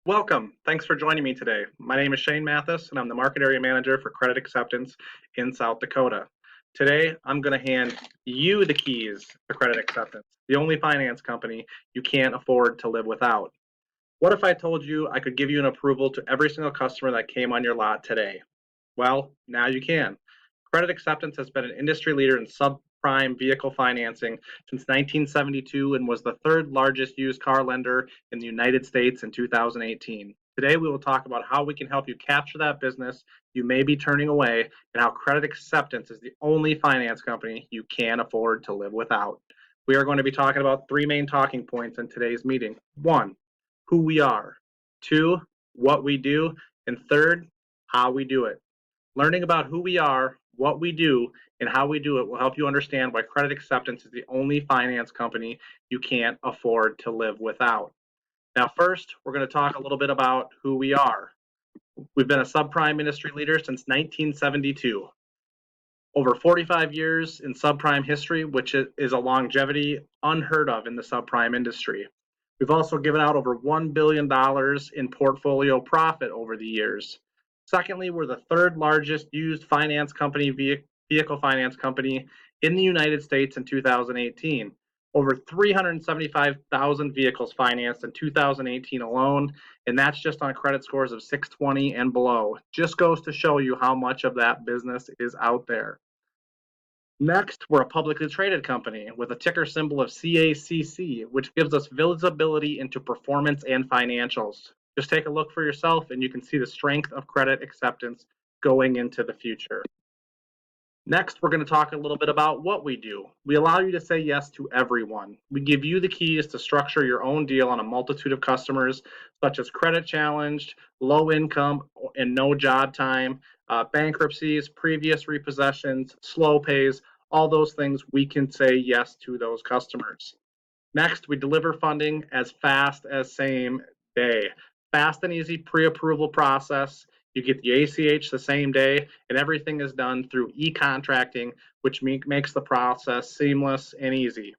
Welcome. Thanks for joining me today. My name is Shane Mathis, and I'm the Market Area Manager for Credit Acceptance in South Dakota. Today, I'm going to hand you the keys to Credit Acceptance, the only finance company you can't afford to live without. What if I told you I could give you an approval to every single customer that came on your lot today? Well, now you can. Credit Acceptance has been an industry leader in subprime vehicle financing since 1972 and was the third largest used car lender in the United States in 2018. Today, we will talk about how we can help you capture that business you may be turning away and how Credit Acceptance is the only finance company you can afford to live without. We are going to be talking about three main talking points in today's meeting. One, who we are. Two, what we do. And third, how we do it. Learning about who we are, what we do, and how we do it will help you understand why Credit Acceptance is the only finance company you can't afford to live without. Now, first, we're going to talk a little bit about who we are. We've been a subprime industry leader since 1972. Over 45 years in subprime history, which is a longevity unheard of in the subprime industry. We've also given out over $1 billion in portfolio profit over the years. Secondly, we're the third largest used finance company, vehicle finance company in the United States in 2018. Over 375,000 vehicles financed in 2018 alone, and that's just on credit scores of 620 and below. Just goes to show you how much of that business is out there. Next, we're a publicly traded company with a ticker symbol of CACC, which gives us visibility into performance and financials. Just take a look for yourself and you can see the strength of Credit Acceptance going into the future. Next, we're going to talk a little bit about what we do. We allow you to say yes to everyone. We give you the keys to structure your own deal on a multitude of customers, such as credit challenged, low income, and no job time, bankruptcies, previous repossessions, slow pays, all those things, we can say yes to those customers. Next, we deliver funding as fast as same day. Fast and easy pre-approval process. You get the ACH the same day, and everything is done through e-contracting, which makes the process seamless and easy.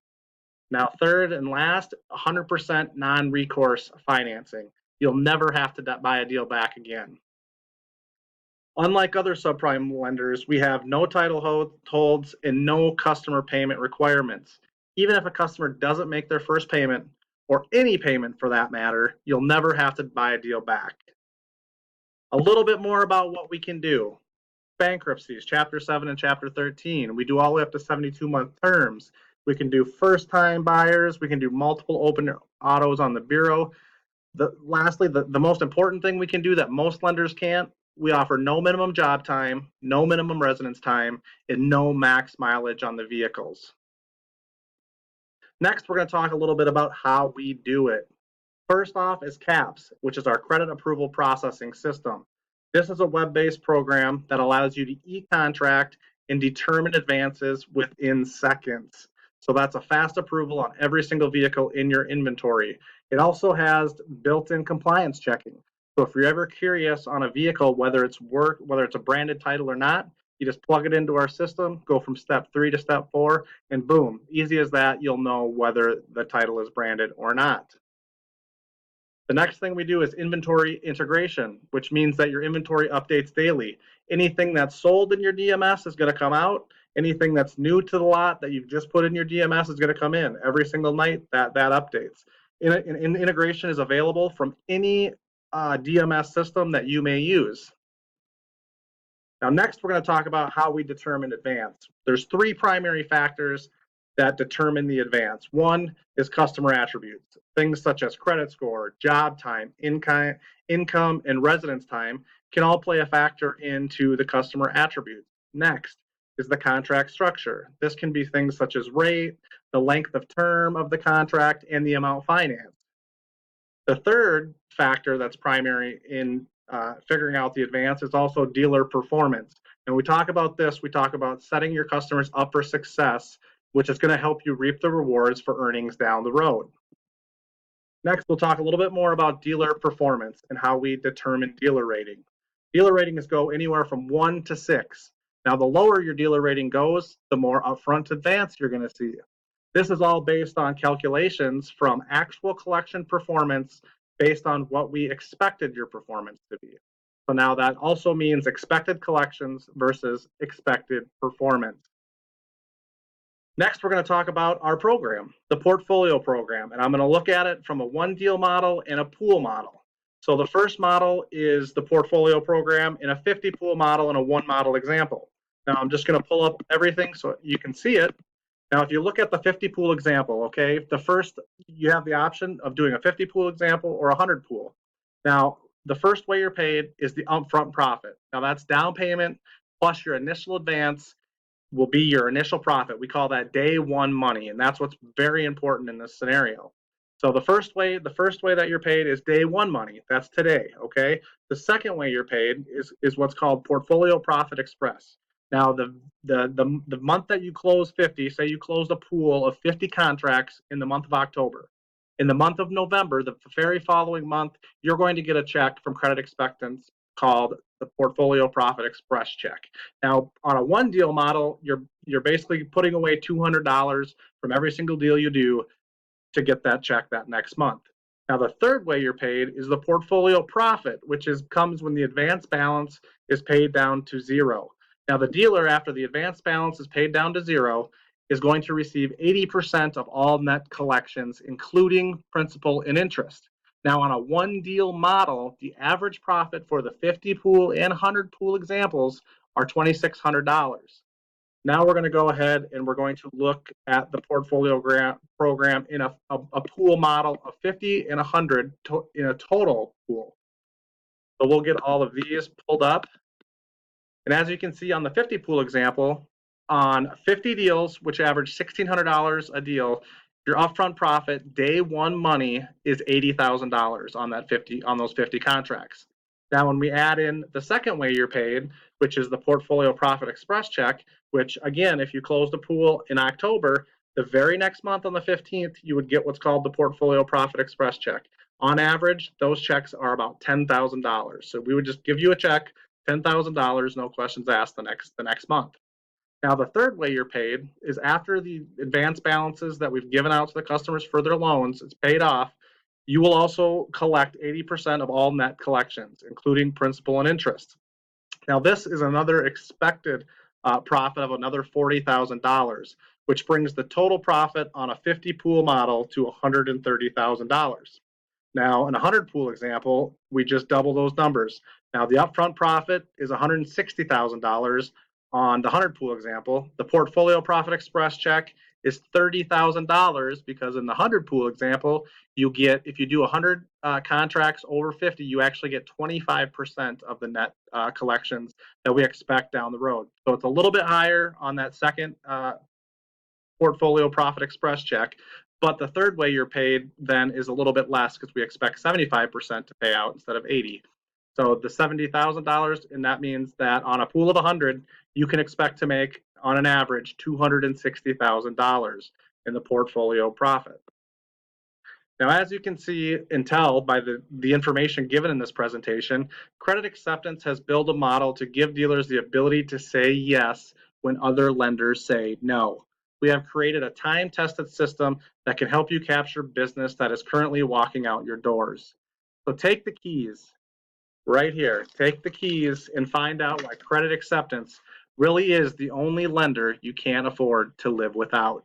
Now, third and last, 100% non-recourse financing. You'll never have to buy a deal back again. Unlike other subprime lenders, we have no title holds and no customer payment requirements. Even if a customer doesn't make their first payment, or any payment for that matter, you'll never have to buy a deal back. A little bit more about what we can do. Bankruptcies, Chapter 7 and Chapter 13. We do all the way up to 72-month terms. We can do first-time buyers. We can do multiple open autos on the bureau. Lastly, the most important thing we can do that most lenders can't, we offer no minimum job time, no minimum residence time, and no max mileage on the vehicles. Next, we're going to talk a little bit about how we do it. First off is CAPS, which is our credit approval processing system. This is a web-based program that allows you to e-contract and determine advances within seconds. So that's a fast approval on every single vehicle in your inventory. It also has built-in compliance checking. So if you're ever curious on a vehicle, whether it's a branded title or not, you just plug it into our system, go from step 3 to step 4, and boom, easy as that, you'll know whether the title is branded or not. The next thing we do is inventory integration, which means that your inventory updates daily. Anything that's sold in your DMS is going to come out. Anything that's new to the lot that you've just put in your DMS is going to come in. Every single night that updates. Integration is available from any DMS system that you may use. Now, next, we're going to talk about how we determine advance. There's three primary factors that determine the advance. One is customer attributes. Things such as credit score, job time, income, and residence time can all play a factor into the customer attributes. Next is the contract structure. This can be things such as rate, the length of term of the contract, and the amount financed. The third factor that's primary in figuring out the advance is also dealer performance. And we talk about this, we talk about setting your customers up for success, which is going to help you reap the rewards for earnings down the road. Next, we'll talk a little bit more about dealer performance and how we determine dealer rating. Dealer ratings go anywhere from 1 to 6. Now, the lower your dealer rating goes, the more upfront advance you're going to see. This is all based on calculations from actual collection performance based on what we expected your performance to be. So now that also means expected collections versus expected performance. Next, we're going to talk about our program, the portfolio program, and I'm going to look at it from a one deal model and a pool model. So the first model is the portfolio program in a 50 pool model and a one model example. Now I'm just going to pull up everything so you can see it. Now, if you look at the 50 pool example, okay, the first, you have the option of doing a 50 pool example or a 100 pool. Now, the first way you're paid is the upfront profit. Now, that's down payment plus your initial advance will be your initial profit. We call that day one money, and that's what's very important in this scenario. So the first way that you're paid is day one money. That's today, okay? The second way you're paid is what's called Portfolio Profit Express. Now, the month that you close 50, say you closed a pool of 50 contracts in the month of October. In the month of November, the very following month, you're going to get a check from Credit Acceptance called the Portfolio Profit Express check. Now, on a one deal model, you're basically putting away $200 from every single deal you do to get that check that next month. Now, the third way you're paid is the portfolio profit, which comes when the advance balance is paid down to zero. Now, the dealer, after the advance balance is paid down to zero, is going to receive 80% of all net collections, including principal and interest. Now, on a one deal model, the average profit for the 50 pool and 100 pool examples are $2,600. Now we're going to go ahead and we're going to look at the portfolio program in a pool model of 50 and 100 in a total pool. So we'll get all of these pulled up. And as you can see on the 50 pool example, on 50 deals, which average $1,600 a deal, your upfront profit day one money is $80,000 on those 50 contracts. Now, when we add in the second way you're paid, which is the Portfolio Profit Express check, which again, if you closed a pool in October, the very next month on the 15th, you would get what's called the Portfolio Profit Express check. On average, those checks are about $10,000. So we would just give you a check, $10,000, no questions asked the next month. Now, the third way you're paid is after the advance balances that we've given out to the customers for their loans, it's paid off, you will also collect 80% of all net collections, including principal and interest. Now, this is another expected profit of another $40,000, which brings the total profit on a 50 pool model to $130,000. Now, in a 100 pool example, we just double those numbers. Now, the upfront profit is $160,000 on the 100 pool example. The Portfolio Profit Express check is $30,000 because in the 100 pool example, you get, if you do 100 contracts over 50, you actually get 25% of the net collections that we expect down the road. So it's a little bit higher on that second Portfolio Profit Express check, but the third way you're paid then is a little bit less because we expect 75% to pay out instead of 80. So the $70,000, and that means that on a pool of 100, you can expect to make, on an average, $260,000 in the portfolio profit. Now, as you can see and tell by the information given in this presentation, Credit Acceptance has built a model to give dealers the ability to say yes when other lenders say no. We have created a time-tested system that can help you capture business that is currently walking out your doors. So take the keys right here. Take the keys and find out why Credit Acceptance really is the only lender you can't afford to live without.